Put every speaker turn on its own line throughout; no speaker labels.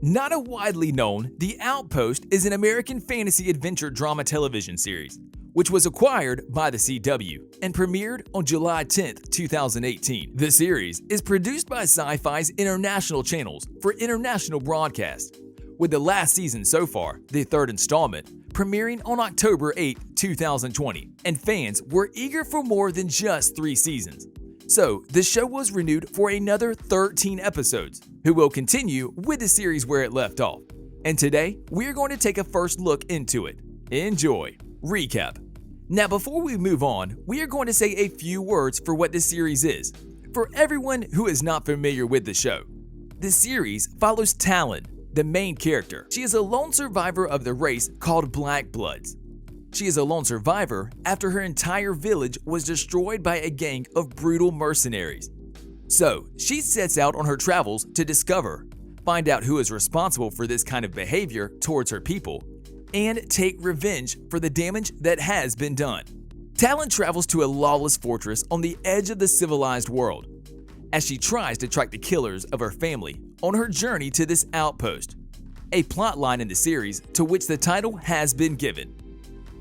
Not a widely known, The Outpost is an American fantasy adventure drama television series, which was acquired by the CW and premiered on July 10, 2018. The series is produced by Sci-Fi's international channels for international broadcast, with the last season so far, the third installment, premiering on October 8, 2020, and fans were eager for more than just 3 seasons. So, the show was renewed for another 13 episodes, who will continue with the series where it left off. And today, we're going to take a first look into it. Enjoy. Recap. Now, before we move on, we are going to say a few words for what this series is. For everyone who is not familiar with the show, the series follows Talon, the main character. She is a lone survivor of the race called Blackbloods. She is a lone survivor after her entire village was destroyed by a gang of brutal mercenaries. So, she sets out on her travels to discover, find out who is responsible for this kind of behavior towards her people, and take revenge for the damage that has been done. Talon travels to a lawless fortress on the edge of the civilized world, as she tries to track the killers of her family on her journey to this outpost, a plotline in the series to which the title has been given.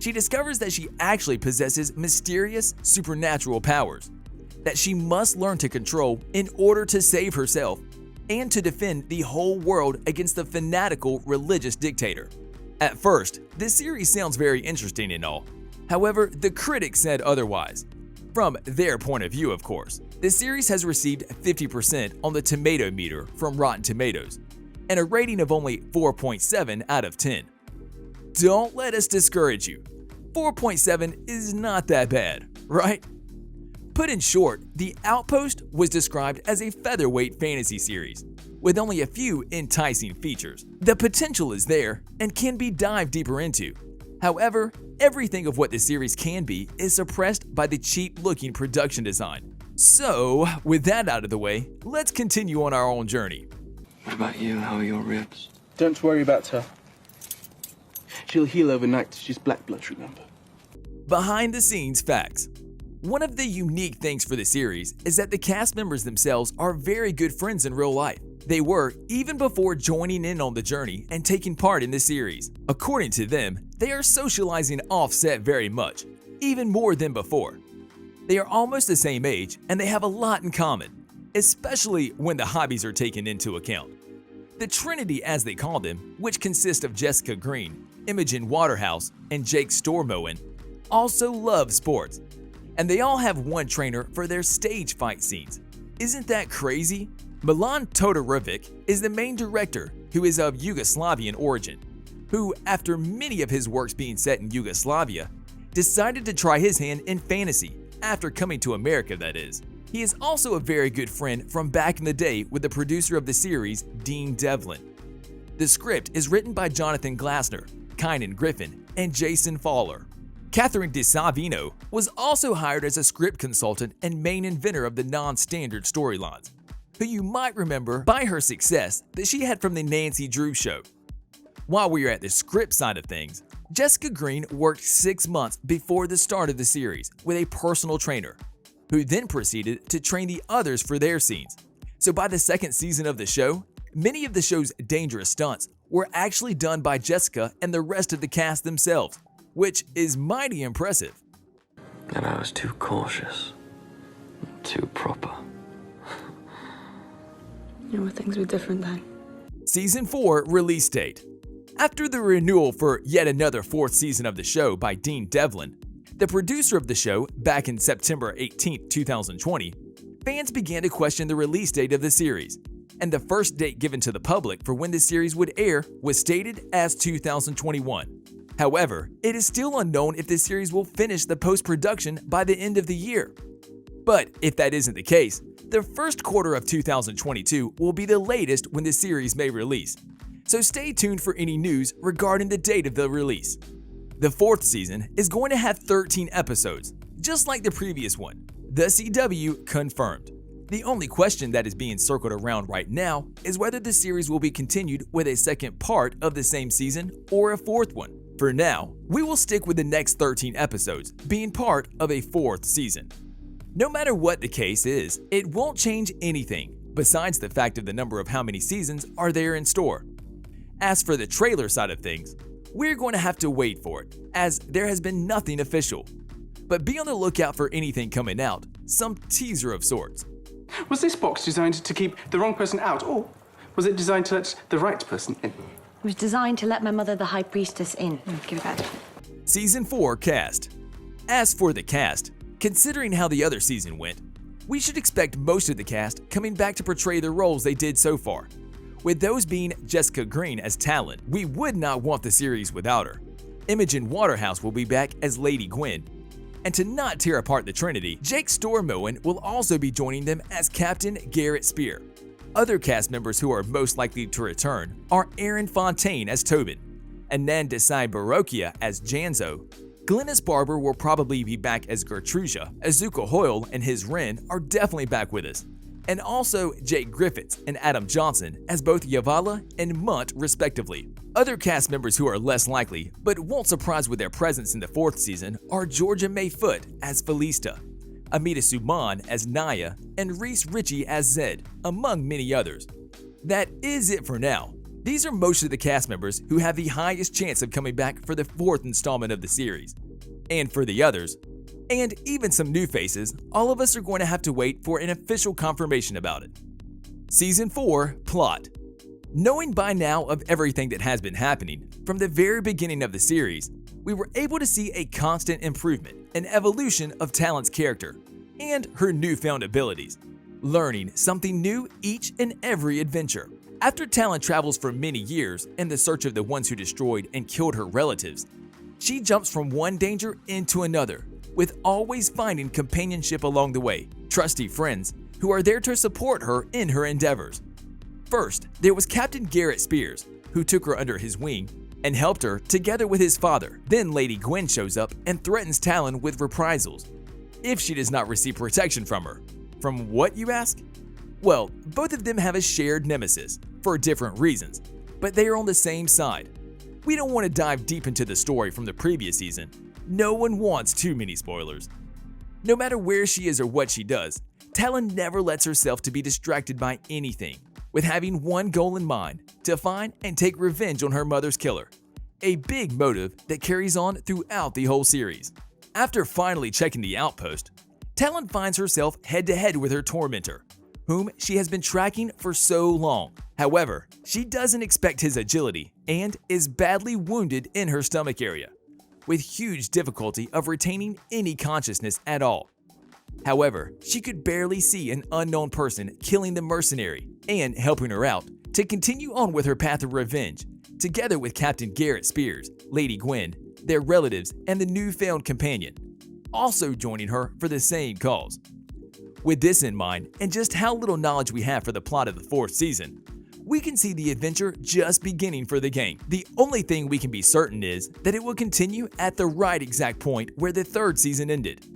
She discovers that she actually possesses mysterious supernatural powers that she must learn to control in order to save herself and to defend the whole world against the fanatical religious dictator. At first, this series sounds very interesting and all. However, the critics said otherwise. From their point of view, of course. The series has received 50% on the tomato meter from Rotten Tomatoes and a rating of only 4.7 out of 10. Don't let us discourage you. 4.7 is not that bad, right? Put in short, The Outpost was described as a featherweight fantasy series, with only a few enticing features. The potential is there and can be dived deeper into. However, everything of what the series can be is suppressed by the cheap-looking production design. So, with that out of the way, let's continue on our own journey.
What about you? How are your ribs?
Don't worry about her. She'll heal overnight. She's Blackbloods, remember?
Behind-the-scenes facts. One of the unique things for the series is that the cast members themselves are very good friends in real life. They were even before joining in on the journey and taking part in the series. According to them, they are socializing off-set very much, even more than before. They are almost the same age and they have a lot in common, especially when the hobbies are taken into account. The Trinity, as they call them, which consists of Jessica Green, Imogen Waterhouse, and Jake Stormoen, also love sports, and they all have one trainer for their stage fight scenes. Isn't that crazy? Milan Todorovic is the main director, who is of Yugoslavian origin, who, after many of his works being set in Yugoslavia, decided to try his hand in fantasy after coming to America, that is. He is also a very good friend from back in the day with the producer of the series, Dean Devlin. The script is written by Jonathan Glassner, Kynan Griffin, and Jason Fowler. Catherine DeSavino was also hired as a script consultant and main inventor of the non-standard storylines, who you might remember by her success that she had from the Nancy Drew Show. While we are at the script side of things, Jessica Green worked 6 months before the start of the series with a personal trainer, who then proceeded to train the others for their scenes. So by the second season of the show, many of the show's dangerous stunts were actually done by Jessica and the rest of the cast themselves, which is mighty impressive.
And I was too cautious, too proper.
You know, things were different then.
Season 4 release date. After the renewal for yet another 4th season of the show by Dean Devlin, the producer of the show back in September 18, 2020, fans began to question the release date of the series, and the first date given to the public for when the series would air was stated as 2021. However, it is still unknown if the series will finish the post-production by the end of the year. But if that isn't the case, the first quarter of 2022 will be the latest when the series may release. So stay tuned for any news regarding the date of the release. The 4th season is going to have 13 episodes, just like the previous one. The CW confirmed. The only question that is being circled around right now is whether the series will be continued with a second part of the same season or a 4th one. For now, we will stick with the next 13 episodes being part of a 4th season. No matter what the case is, it won't change anything besides the fact of the number of how many seasons are there in store. As for the trailer side of things, we're going to have to wait for it, as there has been nothing official. But be on the lookout for anything coming out, some teaser of sorts.
Was this box designed to keep the wrong person out, or was it designed to let the right person in?
It was designed to let my mother, the High Priestess, in. Give it back.
Season 4 cast. As for the cast, considering how the other season went, we should expect most of the cast coming back to portray the roles they did so far. With those being Jessica Green as Talon, we would not want the series without her. Imogen Waterhouse will be back as Lady Gwen. And to not tear apart the Trinity, Jake Stormoen will also be joining them as Captain Garrett Spear. Other cast members who are most likely to return are Aaron Fontaine as Tobin, Anand Desai-Barochia as Janzo, Glynis Barber will probably be back as Gertrusia, Azuka Hoyle and his Ren are definitely back with us, and also Jake Griffiths and Adam Johnson as both Yavala and Munt respectively. Other cast members who are less likely, but won't surprise with their presence in the 4th season are Georgia May Foote as Felista, Amita Suman as Naya, and Reese Ritchie as Zed, among many others. That is it for now. These are most of the cast members who have the highest chance of coming back for the 4th installment of the series. And for the others, and even some new faces, all of us are going to have to wait for an official confirmation about it. Season 4 Plot. Knowing by now of everything that has been happening, from the very beginning of the series, we were able to see a constant improvement and evolution of Talon's character and her newfound abilities, learning something new each and every adventure. After Talon travels for many years in the search of the ones who destroyed and killed her relatives, she jumps from one danger into another, with always finding companionship along the way, trusty friends who are there to support her in her endeavors. First, there was Captain Garrett Spears, who took her under his wing and helped her together with his father. Then Lady Gwen shows up and threatens Talon with reprisals if she does not receive protection from her. From what, you ask? Well, both of them have a shared nemesis, for different reasons, but they are on the same side. We don't want to dive deep into the story from the previous season. No one wants too many spoilers. No matter where she is or what she does, Talon never lets herself to be distracted by anything, with having one goal in mind, to find and take revenge on her mother's killer. A big motive that carries on throughout the whole series. After finally checking the outpost, Talon finds herself head-to-head with her tormentor, whom she has been tracking for so long. However, she doesn't expect his agility and is badly wounded in her stomach area, with huge difficulty of retaining any consciousness at all. However, she could barely see an unknown person killing the mercenary and helping her out to continue on with her path of revenge, together with Captain Garrett Spears, Lady Gwen, their relatives, and the newfound companion, also joining her for the same cause. With this in mind, and just how little knowledge we have for the plot of the 4th season, we can see the adventure just beginning for the gang. The only thing we can be certain is that it will continue at the right exact point where the 3rd season ended.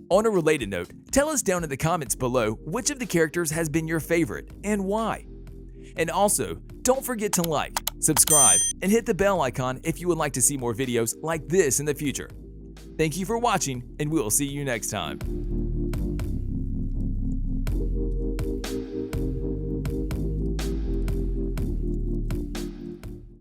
On a related note, tell us down in the comments below which of the characters has been your favorite and why. And also, don't forget to like, subscribe, and hit the bell icon if you would like to see more videos like this in the future. Thank you for watching, and we will see you next time.